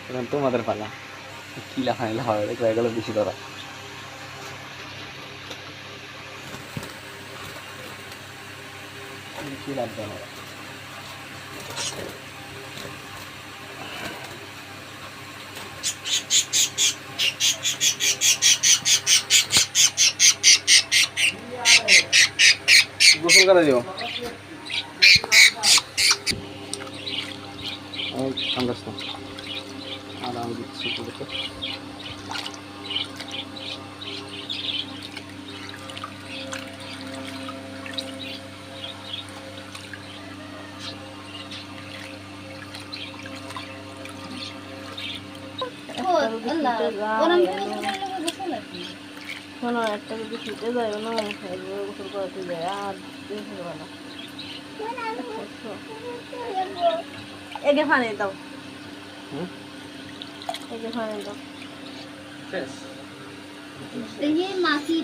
এখন তোমাদের পালা কি লাফানি লাফাবে দেখো এগুলো বেশি ধরা কি লাগবে না গোসল করে দিও ঠান্ডা আর আমি দিচ্ছি দেখো একটা যদি ছুটে যায় না গোসল করাতে যায় আর এগে ফানে দাও এগে ফানে দাও ये मासी